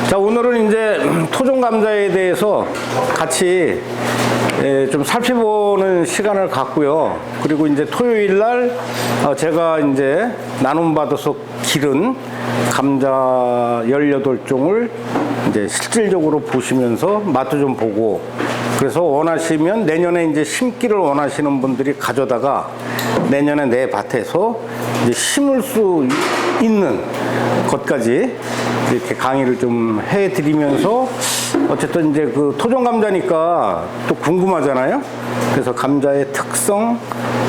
자, 오늘은 이제 토종 감자에 대해서 같이 좀 살펴보는 시간을 갖고요. 그리고 이제 토요일 날 제가 이제 나눔받아서 기른 감자 18종을 이제 실질적으로 보시면서 맛도 좀 보고, 그래서 원하시면 내년에 이제 심기를 원하시는 분들이 가져다가 내년에 내 밭에서 이제 심을 수 있는 것까지 이렇게 강의를 좀 해드리면서, 어쨌든 이제 그 토종 감자니까 또 궁금하잖아요. 그래서 감자의 특성,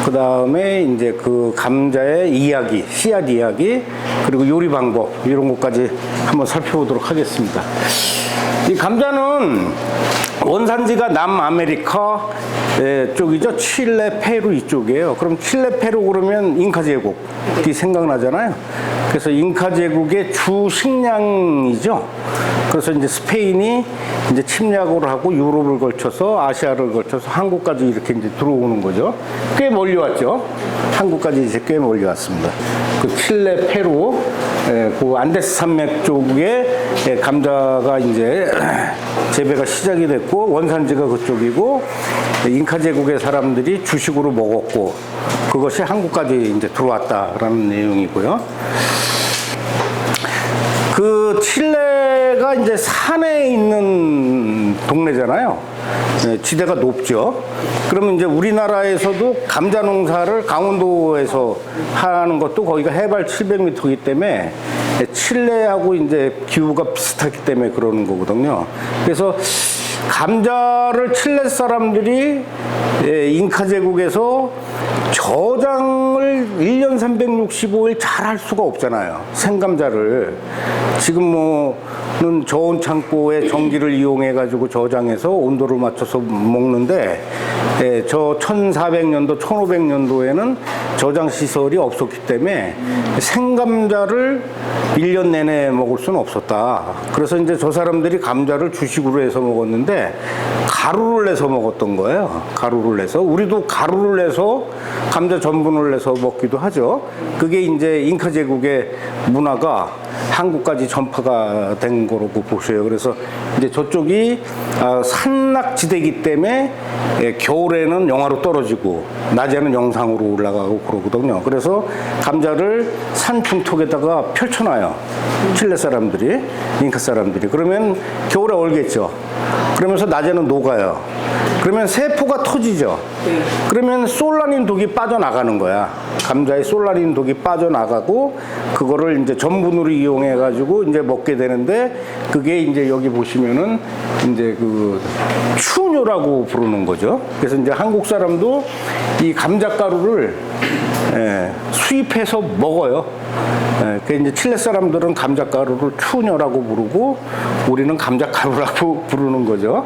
그 다음에 이제 그 감자의 이야기, 씨앗 이야기, 그리고 요리 방법, 이런 것까지 한번 살펴보도록 하겠습니다. 이 감자는 원산지가 남아메리카 쪽이죠. 칠레, 페루 이쪽이에요. 그럼 칠레, 페루 그러면 잉카 제국이 생각나잖아요. 그래서 잉카 제국의 주 식량이죠. 그래서 이제 스페인이 이제 침략을 하고 유럽을 걸쳐서 아시아를 걸쳐서 한국까지 이렇게 이제 들어오는 거죠. 꽤 멀리 왔죠. 한국까지 이제 꽤 멀리 왔습니다. 그 칠레, 페루, 그 안데스 산맥 쪽에 감자가 이제 재배가 시작이 됐고, 원산지가 그쪽이고, 잉카 제국의 사람들이 주식으로 먹었고, 그것이 한국까지 이제 들어왔다라는 내용이고요. 그 칠레가 이제 산에 있는 동네잖아요. 지대가 높죠. 그러면 이제 우리나라에서도 감자 농사를 강원도에서 하는 것도 거기가 해발 700m이기 때문에 칠레하고 이제 기후가 비슷하기 때문에 그러는 거거든요. 그래서 감자를 칠레 사람들이 잉카 제국에서 저장을 1년 365일 잘 할 수가 없잖아요. 생감자를. 지금 뭐는 저온 창고에 전기를 이용해 가지고 저장해서 온도를 맞춰서 먹는데, 저 1400년도 1500년도에는 저장 시설이 없었기 때문에 생감자를 1년 내내 먹을 수는 없었다. 그래서 이제 저 사람들이 감자를 주식으로 해서 먹었는데 가루를 내서 먹었던 거예요. 가루를 내서. 우리도 가루를 내서 감자 전분을 내서 먹기도 하죠. 그게 이제 잉카 제국의 문화가 한국까지 전파가 된 거라고 보셔요. 그래서 이제 저쪽이 산낙지대이기 때문에 겨울에는 영하로 떨어지고 낮에는 영상으로 올라가고 그러거든요. 그래서 감자를 산 중턱에다가 펼쳐놔요. 칠레 사람들이, 잉카 사람들이. 그러면 겨울에 얼겠죠. 그러면서 낮에는 녹아요. 그러면 세포가 터지죠. 그러면 솔라닌 독이 빠져나가는 거야. 감자에 솔라닌 독이 빠져나가고, 그거를 이제 전분으로 이용해 가지고 이제 먹게 되는데, 그게 이제 여기 보시면은 이제 그 추뇨라고 부르는 거죠. 그래서 이제 한국 사람도 이 감자가루를 수입해서 먹어요. 그 이제 칠레 사람들은 감자가루를 추뇨라고 부르고, 우리는 감자가루라고 부르는 거죠.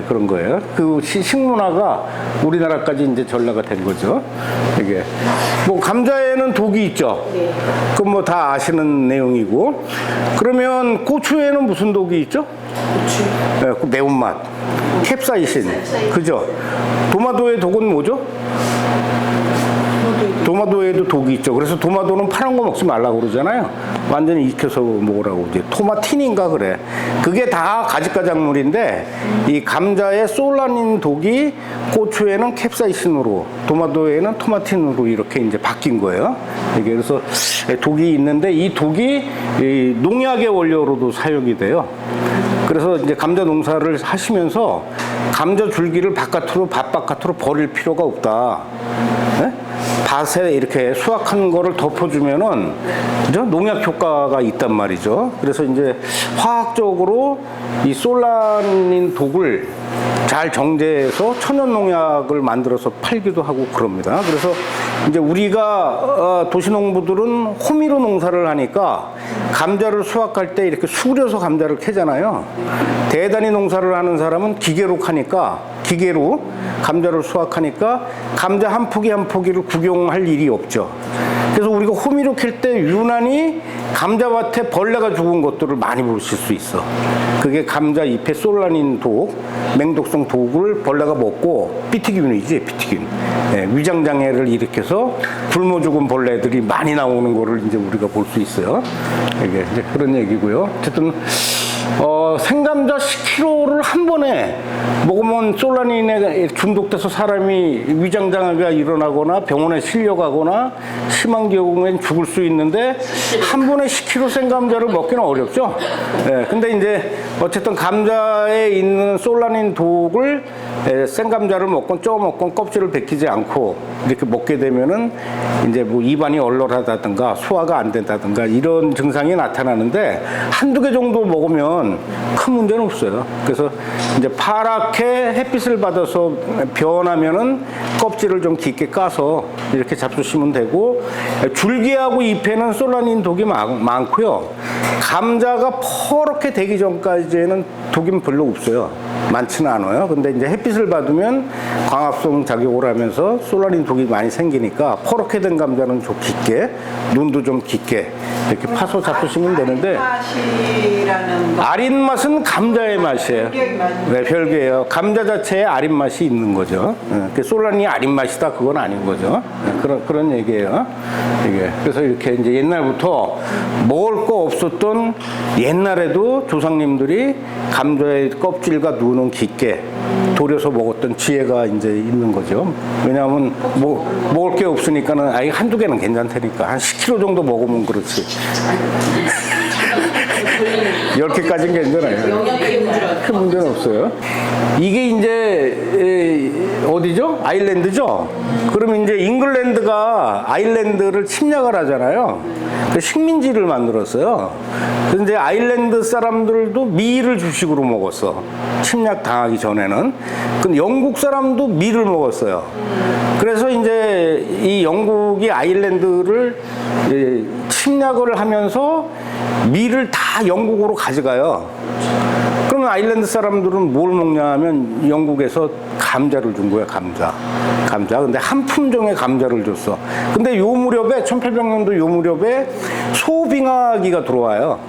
그런 거예요. 그 식문화가 우리나라까지 이제 전라가 된 거죠. 이게 뭐 감자에는 독이 있죠. 그건 뭐 다 아시는 내용이고, 그러면 고추에는 무슨 독이 있죠? 고추. 그 매운맛. 캡사이신. 그죠? 도마도의 독은 뭐죠? 도마도에도 독이 있죠. 그래서 도마도는 파란 거 먹지 말라고 그러잖아요. 완전히 익혀서 먹으라고. 이제 토마틴인가 그래. 그게 다 가지가작물인데, 이 감자의 솔라닌 독이 고추에는 캡사이신으로, 도마도에는 토마틴으로 이렇게 이제 바뀐 거예요. 이게 그래서 독이 있는데, 이 독이 이 농약의 원료로도 사용이 돼요. 그래서 이제 감자 농사를 하시면서 감자 줄기를 밭 바깥으로 버릴 필요가 없다. 네? 밭에 이렇게 수확한 거를 덮어주면은 그죠? 농약 효과가 있단 말이죠. 그래서 이제 화학적으로 이 솔라닌 독을 잘 정제해서 천연 농약을 만들어서 팔기도 하고 그럽니다. 그래서 이제 우리가 도시농부들은 호미로 농사를 하니까 감자를 수확할 때 이렇게 수그려서 감자를 캐잖아요. 대단히 농사를 하는 사람은 기계로 하니까, 기계로 감자를 수확하니까 감자 한 포기 한 포기를 구경할 일이 없죠. 그래서 우리가 호미로 캘 때 유난히 감자밭에 벌레가 죽은 것들을 많이 보실 수 있어. 그게 감자 잎에 솔라닌 독, 맹독성 독을 벌레가 먹고, 피티균이지, 피티균. 위장장애를 일으켜서 굶어 죽은 벌레들이 많이 나오는 거를 이제 우리가 볼 수 있어요. 이게 이제 그런 얘기고요. 어쨌든 생감자 10kg를 한 번에 먹으면 솔라닌에 중독돼서 사람이 위장장애가 일어나거나 병원에 실려가거나 심한 경우엔 죽을 수 있는데 한 번에 10kg 생감자를 먹기는 어렵죠. 예, 근데 이제 어쨌든 감자에 있는 솔라닌 독을 생감자를 먹건 쪄 먹건 껍질을 벗기지 않고 이렇게 먹게 되면은 이제 뭐 입안이 얼얼하다든가 소화가 안 된다든가 이런 증상이 나타나는데 한두 개 정도 먹으면 큰 문제는 없어요. 그래서 이제 파랗게 햇빛을 받아서 변하면은 껍질을 좀 깊게 까서 이렇게 잡수시면 되고, 줄기하고 잎에는 솔라닌 독이 많고요. 감자가 퍼렇게 되기 전까지는 독이 별로 없어요. 많지는 않아요. 근데 이제 햇빛을 받으면 광합성 작용을 하면서 솔라닌 독이 많이 생기니까 퍼렇게 된 감자는 좀 깊게, 눈도 좀 깊게 이렇게 파서 잡수시면 되는데, 아린 맛은 감자의 맛이에요. 네, 별개예요. 감자 자체에 아린 맛이 있는 거죠. 네, 솔라닌이 아린 맛이다 그건 아닌 거죠. 네, 그런 얘기예요. 이게 그래서 이렇게 이제 옛날부터 먹을 거 없었던, 옛날에도 조상님들이 감자의 껍질과 눈은 깊게 돌여서 먹었던 지혜가 이제 있는 거죠. 왜냐하면 뭐 먹을 게 없으니까는 아예 한두 개는 괜찮다니까. 한 10kg 정도 먹으면 그렇지. 10개까지는 괜찮아요. 큰 문제는 없어요. 이게 이제 어디죠? 아일랜드죠? 그럼 이제 잉글랜드가 아일랜드를 침략을 하잖아요. 식민지를 만들었어요. 그런데 아일랜드 사람들도 밀을 주식으로 먹었어. 침략 당하기 전에는. 근데 영국 사람도 밀을 먹었어요. 그래서 이제 이 영국이 아일랜드를 침략을 하면서 밀을 다 영국으로 가져가요. 그러면 아일랜드 사람들은 뭘 먹냐 하면 영국에서 감자를 준 거야, 감자. 근데 한 품종의 감자를 줬어. 근데 요 무렵에, 1800년도 요 무렵에 소빙하기가 들어와요.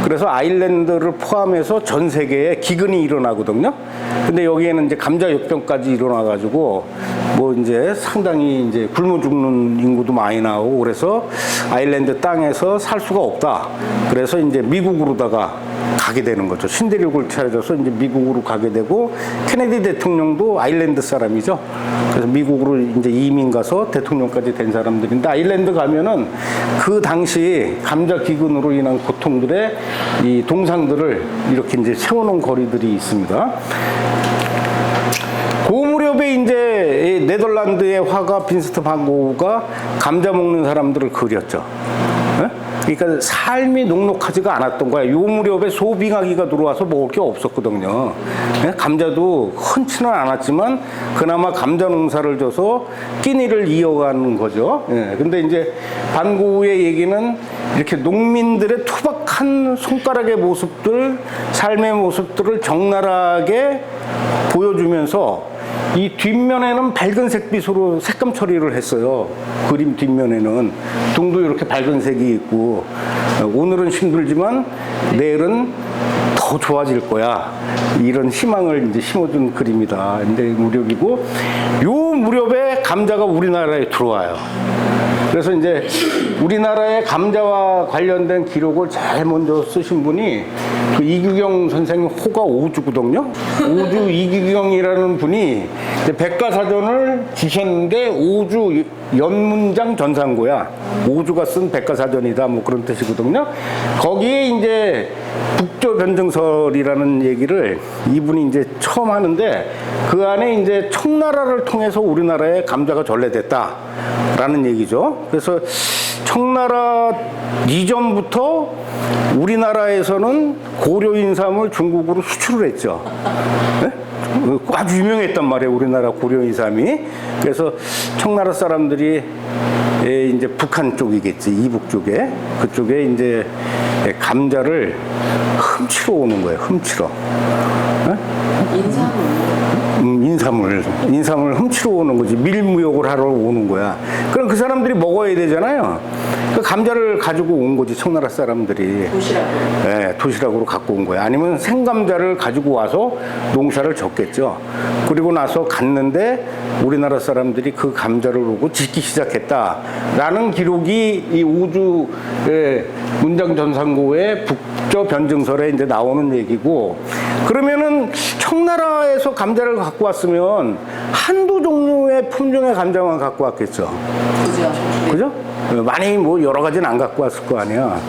그래서 아일랜드를 포함해서 전 세계에 기근이 일어나거든요. 근데 여기에는 이제 감자 역병까지 일어나가지고 뭐 이제 상당히 이제 굶어 죽는 인구도 많이 나오고, 그래서 아일랜드 땅에서 살 수가 없다. 그래서 이제 미국으로다가 가게 되는 거죠. 신대륙을 찾아서 이제 미국으로 가게 되고, 케네디 대통령도 아일랜드 사람이죠. 그래서 미국으로 이제 이민 가서 대통령까지 된 사람들인데, 아일랜드 가면은 그 당시 감자 기근으로 인한 고통들의 이 동상들을 이렇게 이제 세워놓은 거리들이 있습니다. 그 무렵에 이제 네덜란드의 화가 빈센트 반 고흐가 감자 먹는 사람들을 그렸죠. 그러니까 삶이 녹록하지가 않았던 거야. 요 무렵에 소빙하기가 들어와서 먹을 게 없었거든요. 감자도 흔치는 않았지만 그나마 감자 농사를 져서 끼니를 이어가는 거죠. 근데 이제 반고흐의 얘기는 이렇게 농민들의 투박한 손가락의 모습들, 삶의 모습들을 적나라하게 보여주면서 이 뒷면에는 밝은 색빛으로 색감 처리를 했어요. 그림 뒷면에는 등도 이렇게 밝은 색이 있고, 오늘은 힘들지만 내일은 더 좋아질 거야, 이런 희망을 이제 심어준 그림이다. 근데 무렵이고, 요 무렵에 감자가 우리나라에 들어와요. 그래서 이제 우리나라의 감자와 관련된 기록을 제일 먼저 쓰신 분이 그 이규경 선생님 호가 오주거든요. 오주 이규경이라는 분이 백과사전을 주셨는데, 오주 연문장 전상고야. 오주가 쓴 백과사전이다, 뭐 그런 뜻이거든요. 거기에 이제 북조변증설이라는 얘기를 이분이 이제 처음 하는데, 그 안에 이제 청나라를 통해서 우리나라에 감자가 전래됐다라는 얘기죠. 그래서 청나라 이전부터 우리나라에서는 고려 인삼을 중국으로 수출을 했죠. 네? 아주 유명했단 말이에요, 우리나라 고려 인삼이. 그래서 청나라 사람들이 이제 북한 쪽이겠지, 이북 쪽에, 그쪽에 이제 감자를 훔치러 오는 거예요, 훔치러. 네? 인삼을 훔치러 오는 거지. 밀무역을 하러 오는 거야. 그럼 그 사람들이 먹어야 되잖아요. 그 감자를 가지고 온 거지, 청나라 사람들이. 도시락으로. 네, 도시락으로 갖고 온 거야. 아니면 생감자를 가지고 와서 농사를 졌겠죠. 그리고 나서 갔는데 우리나라 사람들이 그 감자를 보고 짓기 시작했다라는 기록이 이 우주 문장전상고의 북저 변증설에 이제 나오는 얘기고, 그러면은 청나라에서 감자를 갖고 왔으면 한두 종류의 품종의 감자만 갖고 왔겠죠. 그죠? 많이 뭐 여러 가지는 안 갖고 왔을 거 아니야.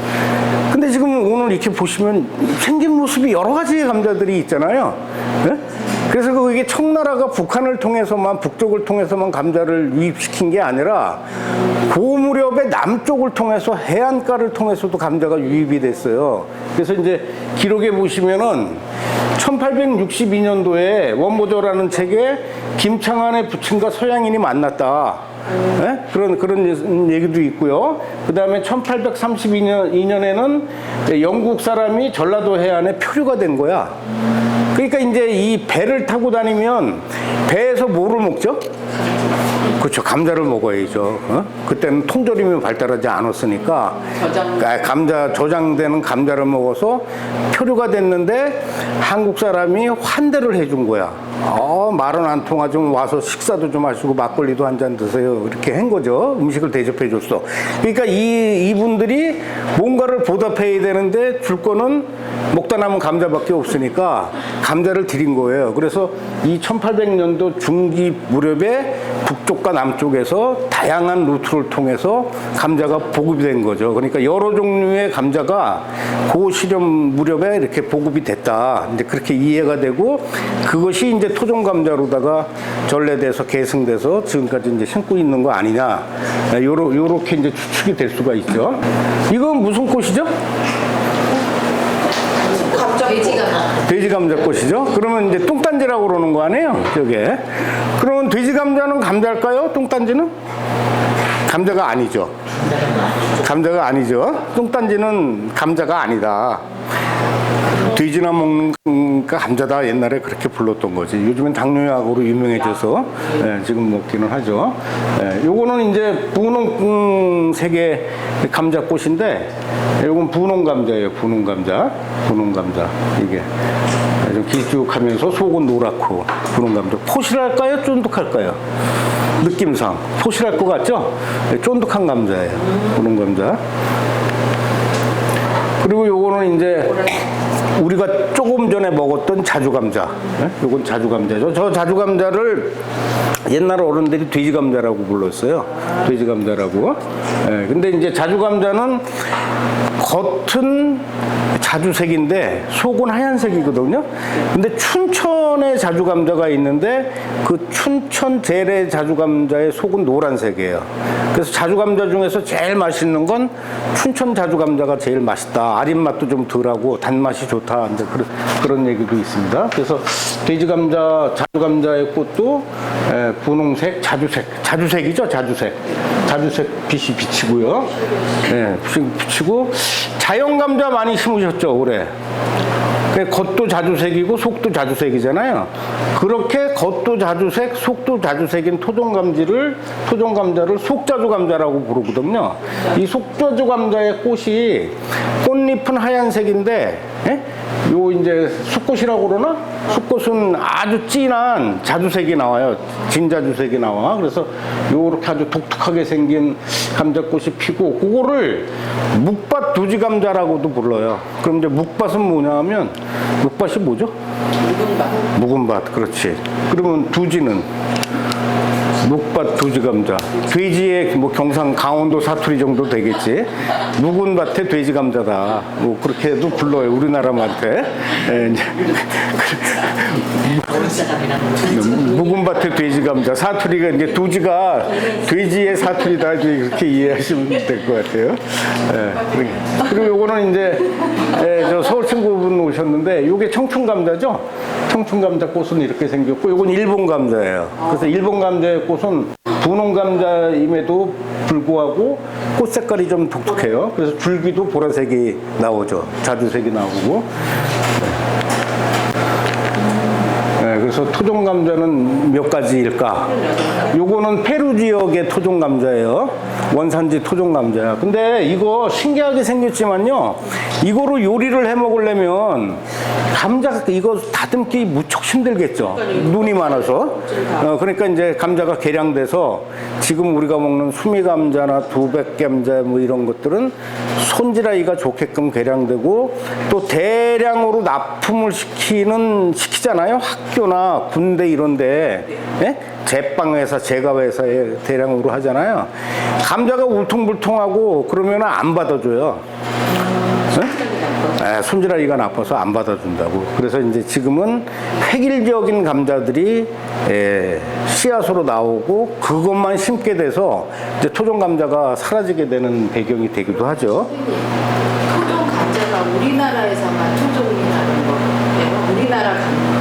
근데 지금 오늘 이렇게 보시면 생긴 모습이 여러 가지의 감자들이 있잖아요. 네? 그래서 그게 청나라가 북한을 통해서만, 북쪽을 통해서만 감자를 유입시킨 게 아니라 그 무렵에 남쪽을 통해서 해안가를 통해서도 감자가 유입이 됐어요. 그래서 이제 기록에 보시면은 1862년도에 원보저라는 책에 김창완의 부친과 서양인이 만났다. 네? 그런 얘기도 있고요. 그 다음에 1832년에는 영국 사람이 전라도 해안에 표류가 된 거야. 그러니까 이제 이 배를 타고 다니면 배에서 뭐를 먹죠? 그렇죠. 감자를 먹어야죠. 그때는 통조림이 발달하지 않았으니까 저장되는 감자를 먹어서 표류가 됐는데 한국 사람이 환대를 해준 거야. 말은 안 통하지, 좀 와서 식사도 좀 하시고 막걸리도 한 잔 드세요. 이렇게 한 거죠. 음식을 대접해 줬어. 그러니까 이분들이 뭔가를 보답해야 되는데 줄 거는 먹다 남은 감자밖에 없으니까 감자를 드린 거예요. 그래서 이 1800년도 중기 무렵에 북쪽과 남쪽에서 다양한 루트를 통해서 감자가 보급이 된 거죠. 그러니까 여러 종류의 감자가 그 시점 무렵에 이렇게 보급이 됐다. 이제 그렇게 이해가 되고, 그것이 이제 토종 감자로다가 전래돼서 계승돼서 지금까지 이제 신고 있는 거 아니냐. 요렇게 이제 추측이 될 수가 있죠. 이건 무슨 꽃이죠? 돼지 감자꽃이죠. 그러면 이제 뚱딴지라고 그러는 거 아니에요, 저게. 그러면 돼지 감자는 감자일까요? 뚱딴지는 감자가 아니죠. 감자가 아니죠. 뚱딴지는 감자가 아니다. 돼지나 먹는 감자다, 옛날에 그렇게 불렀던 거지. 요즘엔 당뇨약으로 유명해져서 지금 먹기는 하죠. 요거는 이제 분홍색의 감자꽃인데, 요건 분홍 감자예요. 분홍 감자. 이게 좀 길쭉하면서 속은 노랗고 분홍 감자. 포실할까요? 쫀득할까요? 느낌상 포실할 것 같죠? 쫀득한 감자예요. 분홍 감자. 그리고 요거는 이제 우리가 조금 전에 먹었던 자주감자. 요건 자주감자죠. 저 자주감자를 옛날 어른들이 돼지감자라고 불렀어요. 돼지감자라고. 근데 이제 자주감자는 겉은 자주색인데 속은 하얀색이거든요. 근데 춘천에 자주감자가 있는데 그 춘천 재래 자주감자의 속은 노란색이에요. 그래서 자주감자 중에서 제일 맛있는 건 춘천 자주감자가 제일 맛있다. 아린 맛도 좀 덜하고 단맛이 좋다. 이제 그런 얘기도 있습니다. 그래서 돼지감자, 자주감자의 꽃도 분홍색, 자주색이죠. 자주색 빛이 비치고요. 비치고 자연감자 많이 심으셨죠, 올해. 겉도 자주색이고 속도 자주색이잖아요. 그렇게 겉도 자주색, 속도 자주색인 토종감자를 속자주감자라고 부르거든요. 이 속자주감자의 꽃이 꽃잎은 하얀색인데, 요 이제 숫꽃이라고 그러나? 숫꽃은 아주 진한 자주색이 나와요. 진자주색이 나와. 그래서 요렇게 아주 독특하게 생긴 감자꽃이 피고, 그거를 묵밭 두지감자라고도 불러요. 그럼 이제 묵밭은 뭐냐 하면, 묵밭이 뭐죠? 묵은 밭, 그렇지. 그러면 두지는 묵밭 두지감자. 돼지의 뭐 경상 강원도 사투리 정도 되겠지. 묵은 밭에 돼지감자다. 뭐 그렇게도 불러요, 우리나라 말에. 묵은 밭에 돼지감자. 사투리가 이제 두지가 돼지의 사투리다, 이렇게 이해하시면 될 것 같아요. 그리고 요거는 이제 저 서울 친구분 오셨는데, 요게 청춘감자죠. 청춘감자 꽃은 이렇게 생겼고, 요건 일본 감자예요. 그래서 일본 감자의 꽃은 분홍 감자임에도 불구하고 꽃 색깔이 좀 독특해요. 그래서 줄기도 보라색이 나오죠. 자주색이 나오고. 그래서 토종 감자는 몇 가지일까? 요거는 페루 지역의 토종 감자예요. 원산지 토종 감자야. 근데 이거 신기하게 생겼지만요. 이거로 요리를 해 먹으려면 감자 이거 다듬기 무척 힘들겠죠. 눈이 많아서. 그러니까 이제 감자가 개량돼서 지금 우리가 먹는 수미 감자나 두백 감자 뭐 이런 것들은 손질하기가 좋게끔 개량되고 또 대량으로 납품을 시키잖아요. 학교나 군대 이런데 예? 제빵회사, 제과회사에 대량으로 하잖아요. 감자가 울퉁불퉁하고 그러면 안 받아줘요. 네, 손질하기가 나빠서 안 받아준다고. 그래서 이제 지금은 획일적인 감자들이 씨앗으로 나오고 그것만 심게 돼서 이제 토종 감자가 사라지게 되는 배경이 되기도 하죠. 토종 감자가 우리나라에서만 토종이 나는 거예요? 우리나라 감자?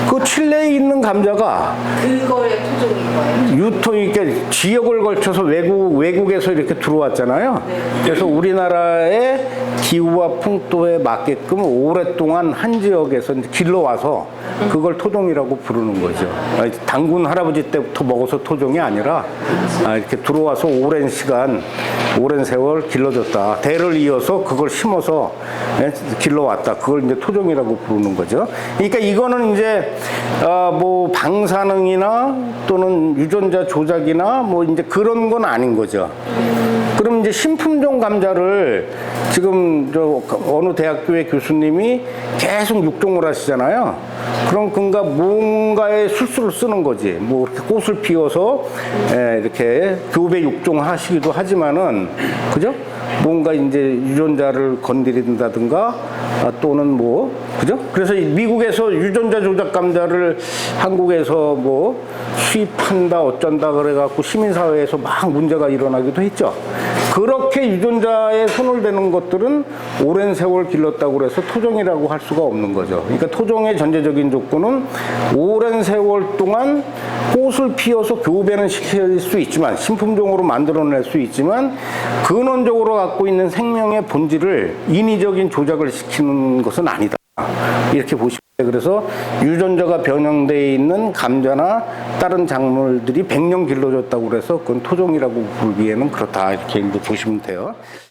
그 칠레에 있는 감자가 그거의 토종인 거예요? 유통이 이렇게 지역을 걸쳐서 외국에서 이렇게 들어왔잖아요. 네. 그래서 우리나라의 기후와 풍토에 맞게끔 오랫동안 한 지역에서 이제 길러와서 그걸 토종이라고 부르는 거죠. 단군 할아버지 때부터 먹어서 토종이 아니라 이렇게 들어와서 오랜 시간, 오랜 세월 길러줬다. 대를 이어서 그걸 심어서 길러왔다. 그걸 이제 토종이라고 부르는 거죠. 그러니까 이거는 이제 뭐 방사능이나 또는 유전자 조작이나 뭐 이제 그런 건 아닌 거죠. 그럼 이제 신품종 감자를 지금 저 어느 대학교의 교수님이 계속 육종을 하시잖아요. 그럼 그가 뭔가에 술수를 쓰는 거지. 뭐 이렇게 꽃을 피워서 이렇게 교배 육종 하시기도 하지만은 그죠? 뭔가 이제 유전자를 건드린다든가 또는 뭐 그죠? 그래서 미국에서 유전자 조작 감자를 한국에서 뭐 수입한다 어쩐다 그래갖고 시민사회에서 막 문제가 일어나기도 했죠. 그렇게 유전자에 손을 대는 것들은 오랜 세월 길렀다고 그래서 토종이라고 할 수가 없는 거죠. 그러니까 토종의 전제적인 조건은 오랜 세월 동안 꽃을 피워서 교배는 시킬 수 있지만 신품종으로 만들어낼 수 있지만 근원적으로 갖고 있는 생명의 본질을 인위적인 조작을 시키는 것은 아니다. 이렇게 보시면 돼요. 그래서 유전자가 변형되어 있는 감자나 다른 작물들이 100년 길러졌다고 그래서 그건 토종이라고 부르기에는 그렇다. 이렇게 보시면 돼요.